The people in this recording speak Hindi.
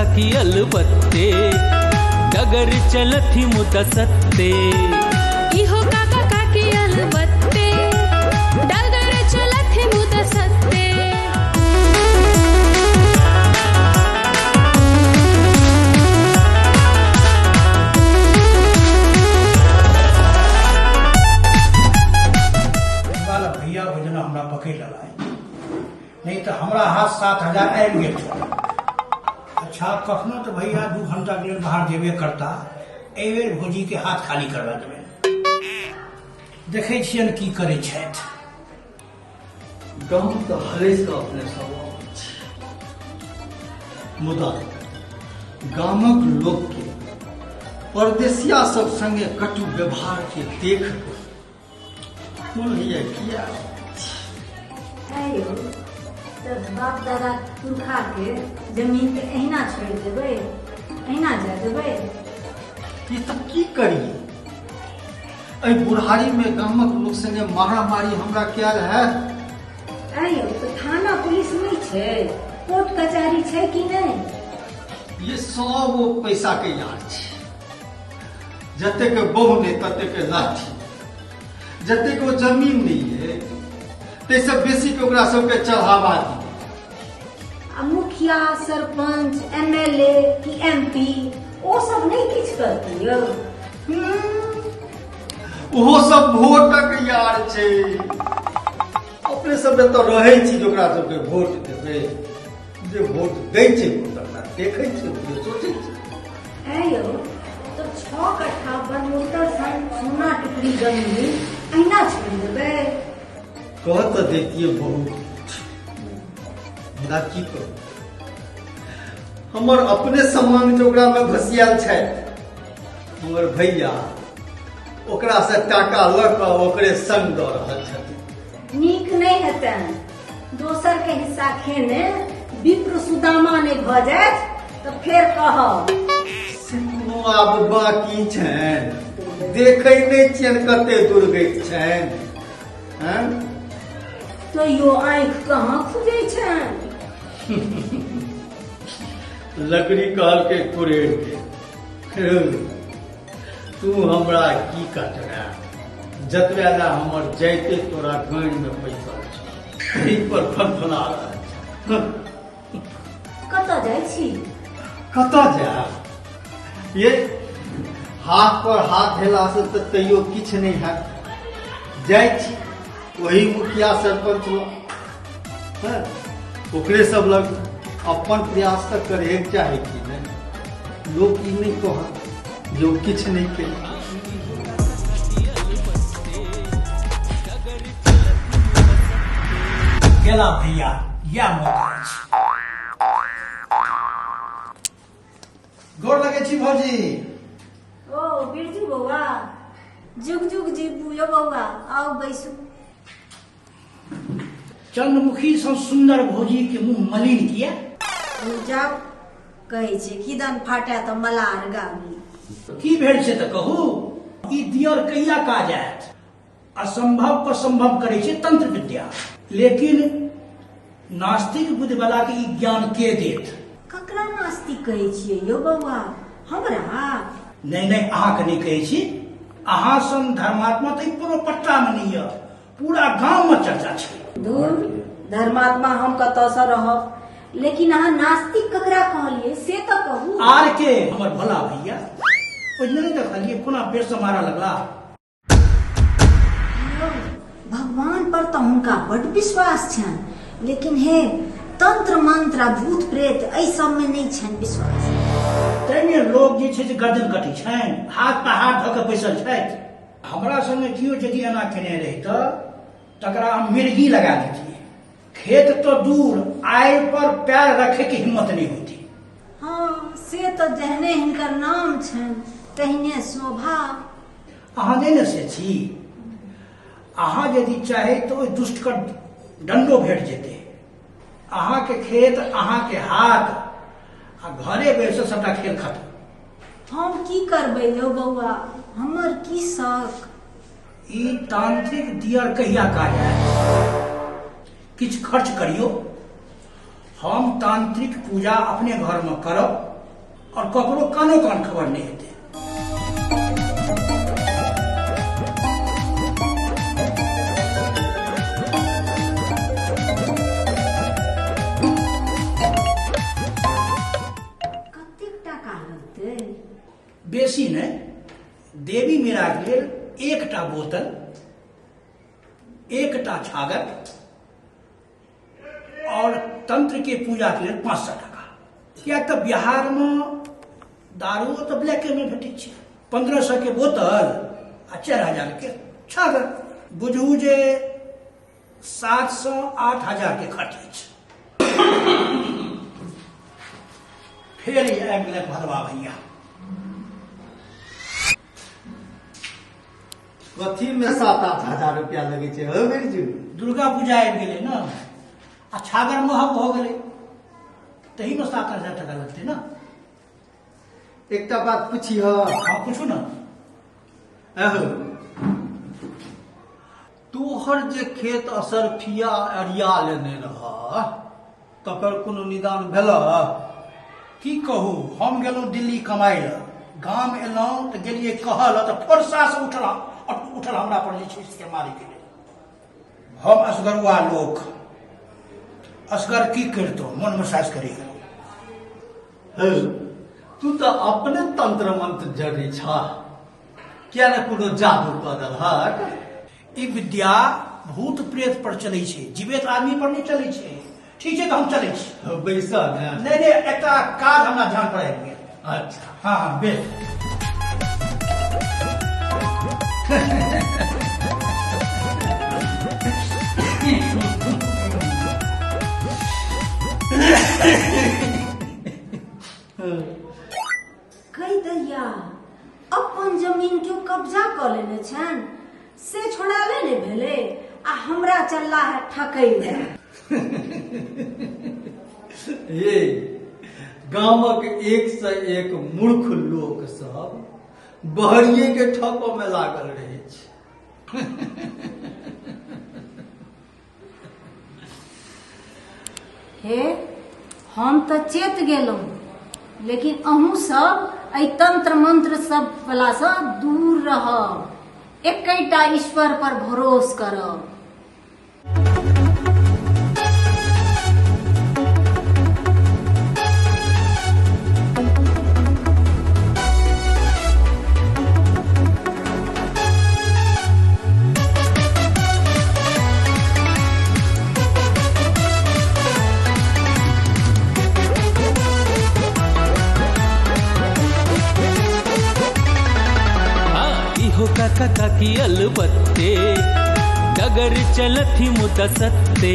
काकी अलबत्ते डगर चलथी मुदसत्ते इहो काका काकी अलबत्ते डगर चलथी मुदसत्ते भैया भोजना हमरा पकड़ लला नहीं तो हमरा हाथ 7,000 आबि गेल छल। अच्छा कखनो तो भैया 2 घंटा के लेल बाहर जेबे करता एहि बेर भौजी के हाथ खाली करवा देबै। देखै छियन की करै छथि। गाँव तो हरेश का अपने स्वभाव मुदा गामक लोक के परदेसिया सब संगे कटु व्यवहार के देख मन होइए किया बाप दादा पुरखा के जमीन के अहिना छोड़ देबै, अहिना जा देबै। ये सब की करिए अई बुढ़ारी में गामक लोग संगे मारा मारी हमरा क्या है। आयो तो थाना पुलिस नहीं छै, कोर्ट कचहरी छै कि नहीं? ये सब वो पैसा के यार छै। जते के बहु ने तते के लाठी, जते को जमीन नहीं है ते सब बेसी के ओकरा सबके चढ़ावा दी। मुखिया सरपंच एमएलए की एमपी ओ सब नहीं किछ करती यौ। ओहो सब वोटक यार छै। अपने सब तो रहे छी ओकरा सबके वोट देबै, जे वोट दै छै ओकरा देखै छै सोचै छै। आयो तो 6 कट्ठा बनमोटर सन सोना टुकड़ी जमीन अहिना छोड़ देबै। कह तो देखिए बहुत की करू हमर अपने सम्मान के ओकरा में घसियाल छै। हमर भैया ओकरा से टाका ल क ओकरे संग द रहल छथिन। नीक नहीं हेतन दोसर के हिस्सा खेने विप्र सुदामा ने भ जायत तो फिर कहब से कोनो आब बाकी छन देखै नहीं छियन कते दुर्गति छन। हैं तो यो आँख कहाँ खुजे छन। लकड़ी काल के कुरेड़ के तू हमरा की कटरा जतबे ला हमर जैते तोरा गाँव में पैसा छै पर फनफना रहा कतऽ जाइ छी? कतऽ जा ये हाथ पर हाथ धेला से तो तैयो किछ नहीं है। जाइ छी वही मुखिया सरपंच लोग ओकरे सब लग अपन प्रयास तक करे चाहे कि नहीं। लोग ई नहीं कह जो किछ नहीं के गेला भैया या मौका छै। गोर लगे छी भौजी। ओ बिरजू बौआ जुग जुग जीबू यो बौआ आओ बैसू। चंद्रमुखी सँ सुंदर भौजी के मुंह मलिन किया? जाओ कहै छै किदन फाटा तो मलार गामी। की भेल छै तऽ कहू। ई दियर कहिया काज आयत। असंभव पर संभव करे छै तंत्र विद्या, लेकिन नास्तिक बुद्धि वाला के ई ज्ञान के देत? ककरा नास्तिक कहै छियै यो बौआ? हमरा नहीं नहीं अहाँ के नहीं कहै छी। अहाँ सन धर्मात्मा तऽ पूरा पट्टा में नहीं है, पूरा गांव में चर्चा छै। दूर धर्मात्मा हम कतऽ सँ रहब, लेकिन अहाँ नास्तिक ककरा कहलिए से तो कहू। आर के हमर भला भैया ओहि नहीं देखलिए कोना पेड़ से मारा लगला। भगवान पर तो हुनका बड़ विश्वास छन, लेकिन हे तंत्र मंत्र आ भूत प्रेत एहि सब में नहीं छन विश्वास। तैमे लोग जे छै से गर्दन कटै छनि, हाथ पर हाथ धऽ के बैसल छथि। हमरा संगे कियो यदि एना केने रहितऽ तकरा हम मिर्गी लगा देतियै। खेत तो दूर आय पर पैर रखे के हिम्मत नहीं होती। हाँ से तो जहने हिनकर नाम छन तहने शोभा। अहाँ नहीं ने से छी। अहाँ यदि चाहे तो ओहि दुष्ट का दंडो भेट जेते। अहाँ के खेत अहाँ के हाथ आ घरे बैसल सबटा खेल खत्म। हम की करबै यौ बौआ, हमर की शक। ई तांत्रिक दियर कहिया काज है? किछ खर्च करियो। हम तांत्रिक पूजा अपने घर में करब और ककरो कानो कान खबर नहीं हेतै। कतेक टाका लगतै? बेसी नहीं, देवी मीरा के लेल एकटा बोतल, एकटा छागर और तंत्र के पूजा के लिए 500 टका। किया तो बिहार में दारू तो ब्लैके में भेटै छै। 1500 के बोतल आ 4000 के छागर, बुझू जे 700-8000 के खर्च होइ छै। फिर आबि गेलै भदवा भैया। कथी में 7-8 हजार रुपया लगे छै हो बिरजू? दुर्गा पूजा आबि गेलै ना, आ छागर महग भऽ गेलै, तही में 7-8 टका लगतै ना। एकटा बात पूछिह। हाँ पूछू ना। तोहर जे खेत असरफिया अरिया लेने रह तकर कोनो निदान भेलह? की कहू, हम गेलहुँ दिल्ली कमाइ लए, गाम एलहुँ तऽ गेलियै कहल तऽ फरसा से उठल हमरा पर जे छै से मारे के लेल। हम असगरुआ लोक, असगर की करतौ, मन में सास करी। तू तो अपने तंत्र मंत्र जड़ै छ, किया ने कोनो जादू कऽ देलहक? ई विद्या भूत प्रेत पर चलै छै, जीवित आदमी पर नहीं चलै छै। ठीक है तो हम चलै छी। बैसा ने? नहीं, एकटा काज हमरा ध्यान पर आबि गेल। अच्छा हाँ बेस। कहि दैया अपन जमीन के कब्जा कऽ लेने छनि, से छोड़ाले नहि भेलै, आ हमरा चलला है ठकै ले। ये गामक 1 से 1 मूर्ख लोक सब बहरिये के ठको में लागल रहे छै। हे, हम तऽ चेत गेलहुँ, लेकिन अहूँ सब एहि तंत्र मंत्र सब वाला से दूर रहब, एकैटा ईश्वर पर भरोस करब। हो काका काकी अलबत्ते, डगर चलथी मुत सत्ते।